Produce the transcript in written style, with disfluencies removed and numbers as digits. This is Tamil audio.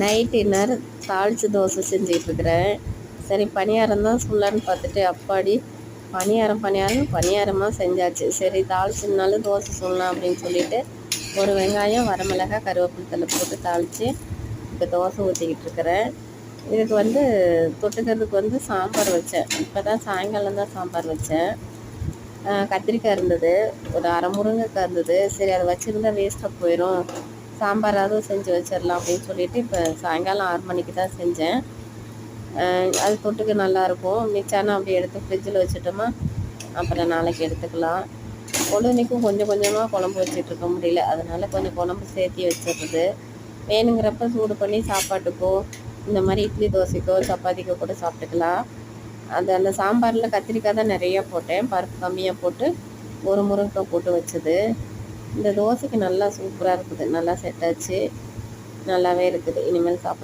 நைட் டின்னர் தாளித்து தோசை செஞ்சிகிட்ருக்கிறேன். சரி பணியாரம் தான் சுடலான்னு பார்த்துட்டு அப்பாடி பணியாரமாக செஞ்சாச்சு. சரி தாளிச்சதுனாலும் தோசை சுடலாம் அப்படின்னு சொல்லிட்டு ஒரு வெங்காயம், வரமிளகாய், கருவேப்பிலை தழை போட்டு தாளித்து இப்போ தோசை ஊற்றிக்கிட்டு இருக்கிறேன். இதுக்கு தொட்டுக்கிறதுக்கு சாம்பார் வச்சேன். இப்போ தான் சாயங்காலம் தான் சாம்பார் வச்சேன். கத்திரிக்காய் இருந்தது, ஒரு அரை முருங்கைக்காய் இருந்தது. சரி அதை வச்சுருந்தா வேஸ்ட்டாக போயிடும், சாம்பாராவது செஞ்சு வச்சிடலாம் அப்படின்னு சொல்லிட்டு இப்போ சாயங்காலம் 6 மணிக்கு தான் செஞ்சேன். அது தொட்டுக்க நல்லாயிருக்கும். மிச்சானா அப்படி எடுத்து ஃப்ரிட்ஜில் வச்சுட்டோமா அப்புறம் நாளைக்கு எடுத்துக்கலாம். பொழுதுனைக்கும் கொஞ்சம் கொஞ்சமாக குழம்பு வச்சிட்ருக்க முடியல, அதனால் கொஞ்சம் குழம்பு சேர்த்தி வச்சிடுறது. வேணுங்கிறப்ப சூடு பண்ணி சாப்பாட்டுக்கோ இந்த மாதிரி இட்லி தோசைக்கோ சப்பாத்திக்கோ கூட சாப்பிட்டுக்கலாம். அந்த சாம்பாரில் கத்திரிக்காய் தான் நிறையா போட்டேன், பருப்பு கம்மியாக போட்டு ஒரு முருங்கைக்காய் போட்டு வச்சது. இந்த தோசைக்கு நல்லா சூப்பராக இருக்குது, நல்லா செட் ஆச்சு, நல்லாவே இருக்குது. இனிமேல் சாப்பிட